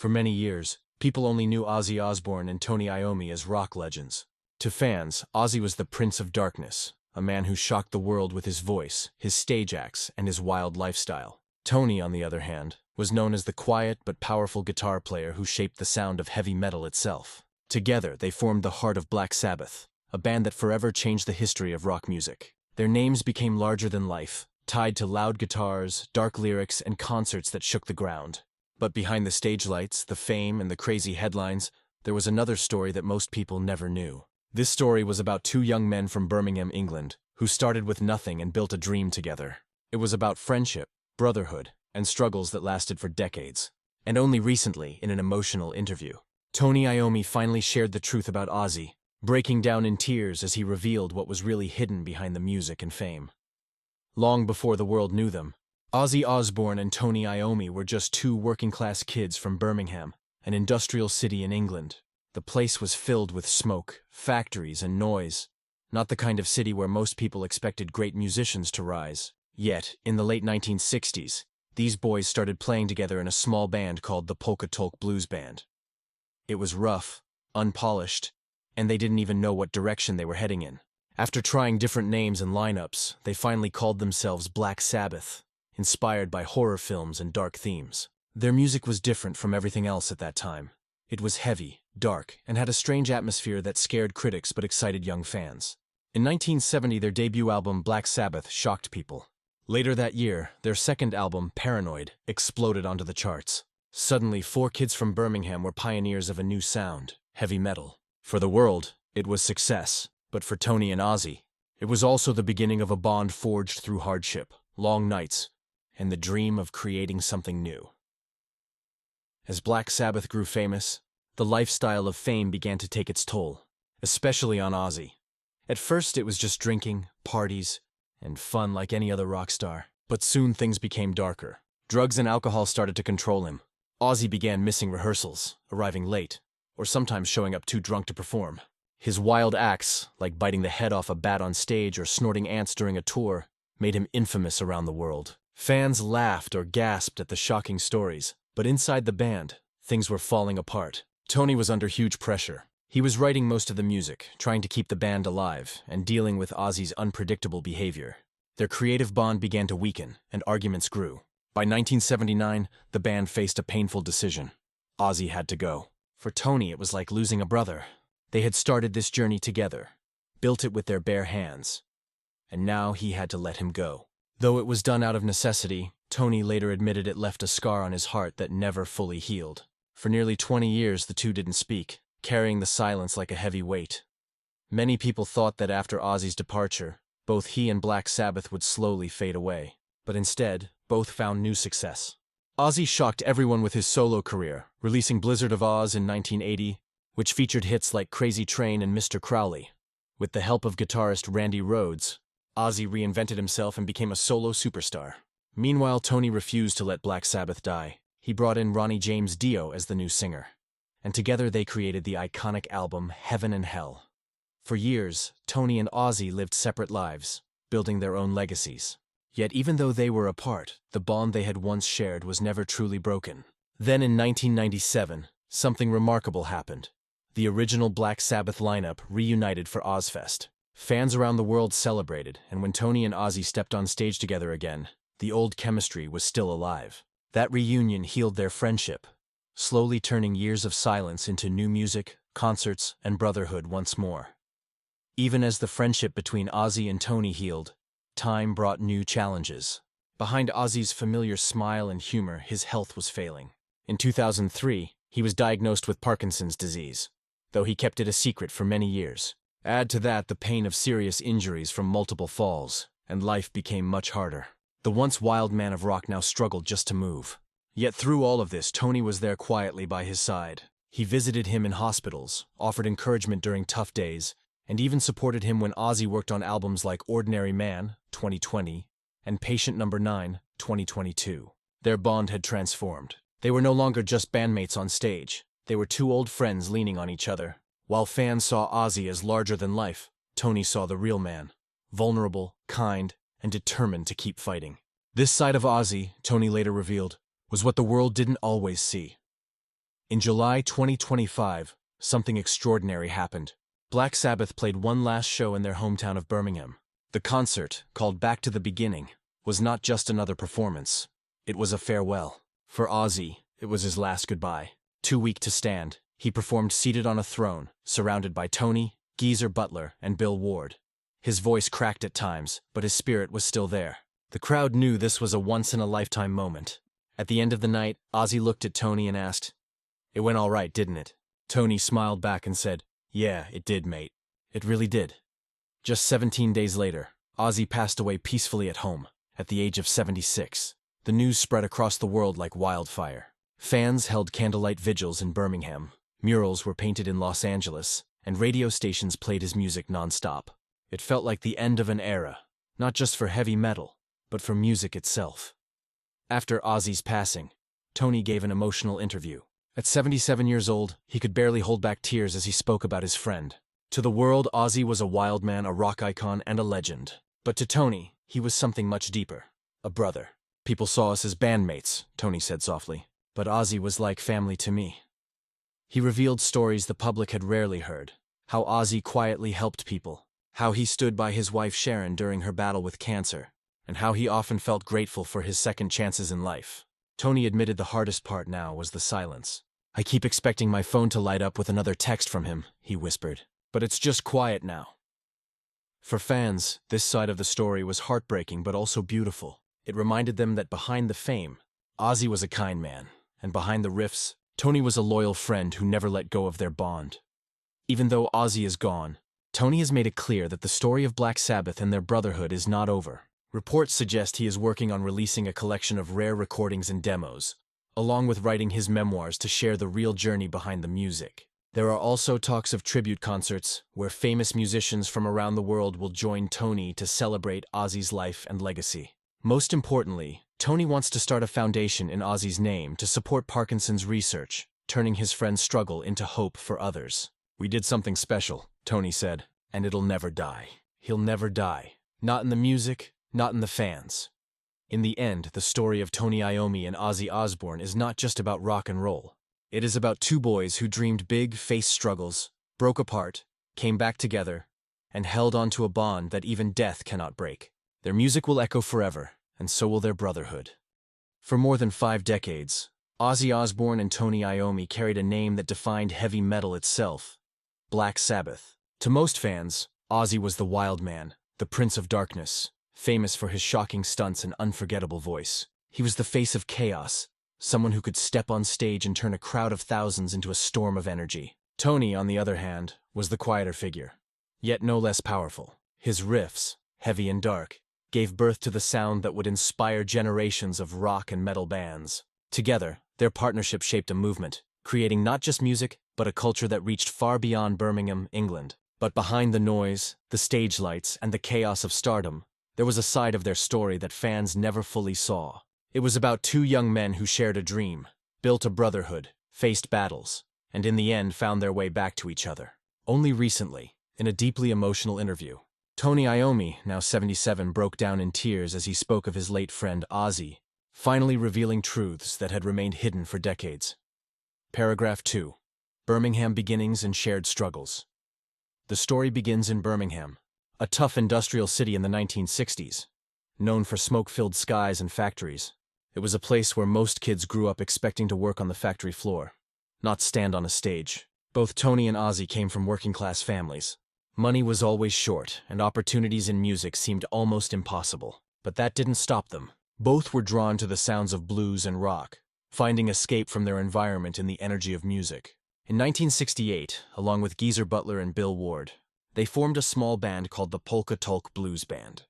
For many years, people only knew Ozzy Osbourne and Tony Iommi as rock legends. To fans, Ozzy was the Prince of Darkness, a man who shocked the world with his voice, his stage acts, and his wild lifestyle. Tony, on the other hand, was known as the quiet but powerful guitar player who shaped the sound of heavy metal itself. Together, they formed the heart of Black Sabbath, a band that forever changed the history of rock music. Their names became larger than life, tied to loud guitars, dark lyrics, and concerts that shook the ground. But behind the stage lights, the fame, and the crazy headlines, there was another story that most people never knew. This story was about two young men from Birmingham, England, who started with nothing and built a dream together. It was about friendship, brotherhood, and struggles that lasted for decades. And only recently, in an emotional interview, Tony Iommi finally shared the truth about Ozzy, breaking down in tears as he revealed what was really hidden behind the music and fame. Long before the world knew them, Ozzy Osbourne and Tony Iommi were just two working-class kids from Birmingham, an industrial city in England. The place was filled with smoke, factories, and noise, not the kind of city where most people expected great musicians to rise. Yet, in the late 1960s, these boys started playing together in a small band called the Polka Tulk Blues Band. It was rough, unpolished, and they didn't even know what direction they were heading in. After trying different names and lineups, they finally called themselves Black Sabbath, inspired by horror films and dark themes. Their music was different from everything else at that time. It was heavy, dark, and had a strange atmosphere that scared critics but excited young fans. In 1970, their debut album Black Sabbath shocked people. Later that year, their second album, Paranoid, exploded onto the charts. Suddenly, four kids from Birmingham were pioneers of a new sound, heavy metal. For the world, it was success, but for Tony and Ozzy, it was also the beginning of a bond forged through hardship, long nights, and the dream of creating something new. As Black Sabbath grew famous, the lifestyle of fame began to take its toll, especially on Ozzy. At first, it was just drinking, parties, and fun like any other rock star. But soon things became darker. Drugs and alcohol started to control him. Ozzy began missing rehearsals, arriving late, or sometimes showing up too drunk to perform. His wild acts, like biting the head off a bat on stage or snorting ants during a tour, made him infamous around the world. Fans laughed or gasped at the shocking stories, but inside the band, things were falling apart. Tony was under huge pressure. He was writing most of the music, trying to keep the band alive, and dealing with Ozzy's unpredictable behavior. Their creative bond began to weaken, and arguments grew. By 1979, the band faced a painful decision. Ozzy had to go. For Tony, it was like losing a brother. They had started this journey together, built it with their bare hands, and now he had to let him go. Though it was done out of necessity, Tony later admitted it left a scar on his heart that never fully healed. For nearly 20 years, the two didn't speak, carrying the silence like a heavy weight. Many people thought that after Ozzy's departure, both he and Black Sabbath would slowly fade away. But instead, both found new success. Ozzy shocked everyone with his solo career, releasing Blizzard of Oz in 1980, which featured hits like Crazy Train and Mr. Crowley. With the help of guitarist Randy Rhoads, Ozzy reinvented himself and became a solo superstar. Meanwhile, Tony refused to let Black Sabbath die. He brought in Ronnie James Dio as the new singer, and together they created the iconic album Heaven and Hell. For years, Tony and Ozzy lived separate lives, building their own legacies. Yet even though they were apart, the bond they had once shared was never truly broken. Then in 1997, something remarkable happened. The original Black Sabbath lineup reunited for Ozfest. Fans around the world celebrated, and when Tony and Ozzy stepped on stage together again, the old chemistry was still alive. That reunion healed their friendship, slowly turning years of silence into new music, concerts, and brotherhood once more. Even as the friendship between Ozzy and Tony healed, time brought new challenges. Behind Ozzy's familiar smile and humor, his health was failing. In 2003, he was diagnosed with Parkinson's disease, though he kept it a secret for many years. Add to that the pain of serious injuries from multiple falls, and life became much harder. The once wild man of rock now struggled just to move. Yet through all of this, Tony was there quietly by his side. He visited him in hospitals, offered encouragement during tough days, and even supported him when Ozzy worked on albums like Ordinary Man, 2020, and Patient Number 9, 2022. Their bond had transformed. They were no longer just bandmates on stage. They were two old friends leaning on each other. While fans saw Ozzy as larger than life, Tony saw the real man, vulnerable, kind, and determined to keep fighting. This side of Ozzy, Tony later revealed, was what the world didn't always see. In July 2025, something extraordinary happened. Black Sabbath played one last show in their hometown of Birmingham. The concert, called Back to the Beginning, was not just another performance. It was a farewell. For Ozzy, it was his last goodbye. Too weak to stand, he performed seated on a throne, surrounded by Tony, Geezer Butler, and Bill Ward. His voice cracked at times, but his spirit was still there. The crowd knew this was a once-in-a-lifetime moment. At the end of the night, Ozzy looked at Tony and asked, "It went all right, didn't it?" Tony smiled back and said, "Yeah, it did, mate. It really did." Just 17 days later, Ozzy passed away peacefully at home, at the age of 76. The news spread across the world like wildfire. Fans held candlelight vigils in Birmingham, murals were painted in Los Angeles, and radio stations played his music non-stop. It felt like the end of an era, not just for heavy metal, but for music itself. After Ozzy's passing, Tony gave an emotional interview. At 77 years old, he could barely hold back tears as he spoke about his friend. To the world, Ozzy was a wild man, a rock icon, and a legend. But to Tony, he was something much deeper. A brother. "People saw us as bandmates," Tony said softly. "But Ozzy was like family to me." He revealed stories the public had rarely heard. How Ozzy quietly helped people. How he stood by his wife Sharon during her battle with cancer. And how he often felt grateful for his second chances in life. Tony admitted the hardest part now was the silence. "I keep expecting my phone to light up with another text from him," he whispered. "But it's just quiet now." For fans, this side of the story was heartbreaking but also beautiful. It reminded them that behind the fame, Ozzy was a kind man, and behind the riffs, Tony was a loyal friend who never let go of their bond. Even though Ozzy is gone, Tony has made it clear that the story of Black Sabbath and their brotherhood is not over. Reports suggest he is working on releasing a collection of rare recordings and demos, along with writing his memoirs to share the real journey behind the music. There are also talks of tribute concerts, where famous musicians from around the world will join Tony to celebrate Ozzy's life and legacy. Most importantly, Tony wants to start a foundation in Ozzy's name to support Parkinson's research, turning his friend's struggle into hope for others. "We did something special," Tony said, "and it'll never die. He'll never die. Not in the music, not in the fans." In the end, the story of Tony Iommi and Ozzy Osbourne is not just about rock and roll. It is about two boys who dreamed big, faced struggles, broke apart, came back together, and held on to a bond that even death cannot break. Their music will echo forever, and so will their brotherhood. For more than 5 decades, Ozzy Osbourne and Tony Iommi carried a name that defined heavy metal itself: Black Sabbath. To most fans, Ozzy was the wild man, the Prince of Darkness, famous for his shocking stunts and unforgettable voice. He was the face of chaos, someone who could step on stage and turn a crowd of thousands into a storm of energy. Tony, on the other hand, was the quieter figure, yet no less powerful. His riffs, heavy and dark, gave birth to the sound that would inspire generations of rock and metal bands. Together, their partnership shaped a movement, creating not just music, but a culture that reached far beyond Birmingham, England. But behind the noise, the stage lights, and the chaos of stardom, there was a side of their story that fans never fully saw. It was about two young men who shared a dream, built a brotherhood, faced battles, and in the end found their way back to each other. Only recently, in a deeply emotional interview, Tony Iommi, now 77, broke down in tears as he spoke of his late friend Ozzy, finally revealing truths that had remained hidden for decades. Paragraph 2. Birmingham Beginnings and Shared Struggles. The story begins in Birmingham, a tough industrial city in the 1960s, known for smoke-filled skies and factories. It was a place where most kids grew up expecting to work on the factory floor, not stand on a stage. Both Tony and Ozzy came from working-class families. Money was always short, and opportunities in music seemed almost impossible. But that didn't stop them. Both were drawn to the sounds of blues and rock, finding escape from their environment in the energy of music. In 1968, along with Geezer Butler and Bill Ward, they formed a small band called the Polka Tulk Blues Band.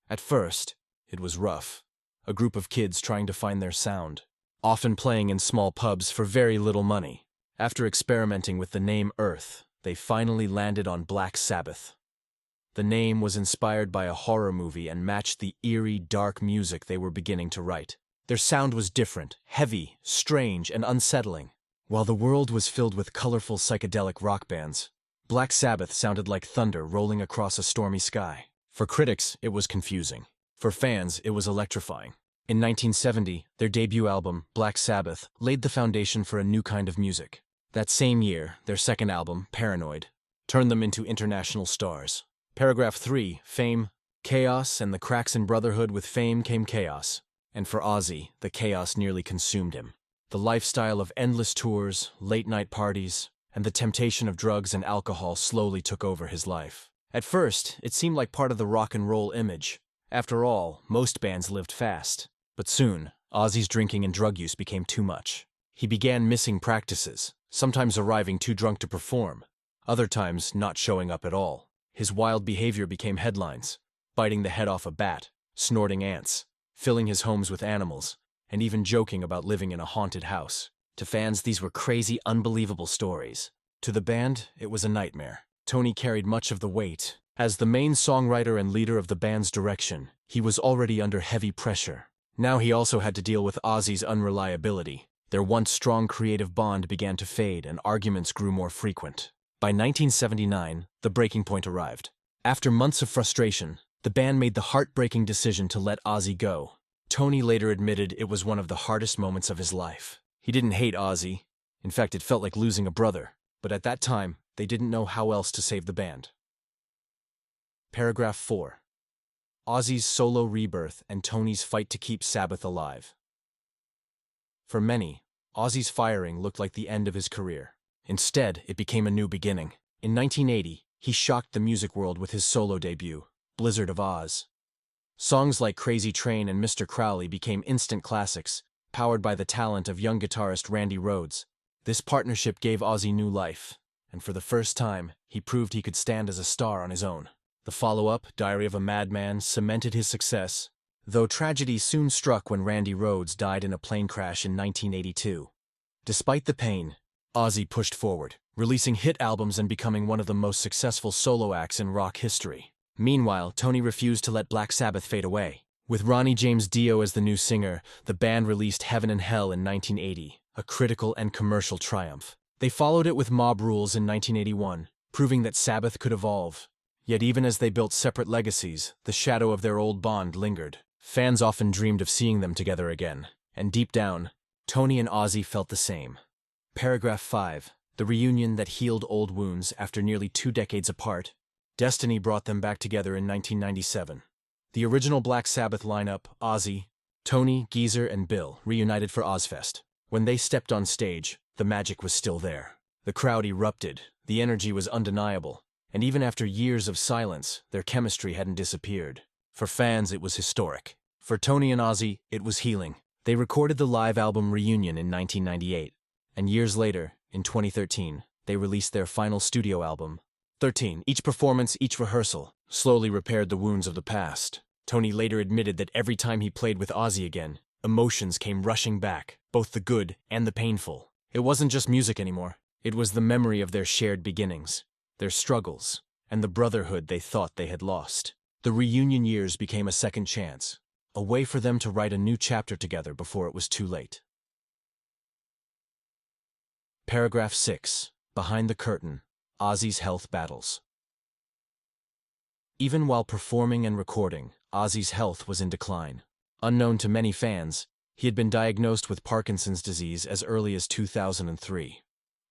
At first, it was rough, a group of kids trying to find their sound, often playing in small pubs for very little money. After experimenting with the name Earth, they finally landed on Black Sabbath. The name was inspired by a horror movie and matched the eerie, dark music they were beginning to write. Their sound was different, heavy, strange, and unsettling. While the world was filled with colorful psychedelic rock bands, Black Sabbath sounded like thunder rolling across a stormy sky. For critics, it was confusing. For fans, it was electrifying. In 1970, their debut album, Black Sabbath, laid the foundation for a new kind of music. That same year, their second album, Paranoid, turned them into international stars. Paragraph 3, Fame, Chaos, and the cracks in brotherhood. With fame came chaos. And for Ozzy, the chaos nearly consumed him. The lifestyle of endless tours, late-night parties, and the temptation of drugs and alcohol slowly took over his life. At first, it seemed like part of the rock and roll image. After all, most bands lived fast. But soon, Ozzy's drinking and drug use became too much. He began missing practices, sometimes arriving too drunk to perform, other times not showing up at all. His wild behavior became headlines, biting the head off a bat, snorting ants, filling his homes with animals, and even joking about living in a haunted house. To fans, these were crazy, unbelievable stories. To the band, it was a nightmare. Tony carried much of the weight. As the main songwriter and leader of the band's direction, he was already under heavy pressure. Now he also had to deal with Ozzy's unreliability. Their once strong creative bond began to fade and arguments grew more frequent. By 1979, the breaking point arrived. After months of frustration, the band made the heartbreaking decision to let Ozzy go. Tony later admitted it was one of the hardest moments of his life. He didn't hate Ozzy. In fact, it felt like losing a brother. But at that time, they didn't know how else to save the band. Paragraph 4. Ozzy's solo rebirth and Tony's fight to keep Sabbath alive. For many, Ozzy's firing looked like the end of his career. Instead, it became a new beginning. In 1980, he shocked the music world with his solo debut, Blizzard of Oz. Songs like Crazy Train and Mr. Crowley became instant classics, powered by the talent of young guitarist Randy Rhoads. This partnership gave Ozzy new life, and for the first time, he proved he could stand as a star on his own. The follow-up, Diary of a Madman, cemented his success, though tragedy soon struck when Randy Rhoads died in a plane crash in 1982. Despite the pain, Ozzy pushed forward, releasing hit albums and becoming one of the most successful solo acts in rock history. Meanwhile, Tony refused to let Black Sabbath fade away. With Ronnie James Dio as the new singer, the band released Heaven and Hell in 1980, a critical and commercial triumph. They followed it with Mob Rules in 1981, proving that Sabbath could evolve. Yet even as they built separate legacies, the shadow of their old bond lingered. Fans often dreamed of seeing them together again, and deep down, Tony and Ozzy felt the same. Paragraph 5. The reunion that healed old wounds after nearly 2 decades apart. Destiny brought them back together in 1997. The original Black Sabbath lineup, Ozzy, Tony, Geezer, and Bill, reunited for Ozfest. When they stepped on stage, the magic was still there. The crowd erupted, the energy was undeniable, and even after years of silence, their chemistry hadn't disappeared. For fans, it was historic. For Tony and Ozzy, it was healing. They recorded the live album Reunion in 1998, and years later, in 2013, they released their final studio album, 13. Each performance, each rehearsal, slowly repaired the wounds of the past. Tony later admitted that every time he played with Ozzy again, emotions came rushing back, both the good and the painful. It wasn't just music anymore. It was the memory of their shared beginnings, their struggles, and the brotherhood they thought they had lost. The reunion years became a second chance, a way for them to write a new chapter together before it was too late. Paragraph 6. Behind the curtain, Ozzy's health battles. Even while performing and recording, Ozzy's health was in decline. Unknown to many fans, he had been diagnosed with Parkinson's disease as early as 2003.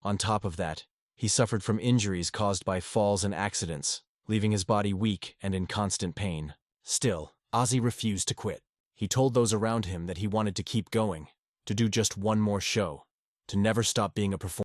On top of that, he suffered from injuries caused by falls and accidents, leaving his body weak and in constant pain. Still, Ozzy refused to quit. He told those around him that he wanted to keep going, to do just one more show, to never stop being a performer.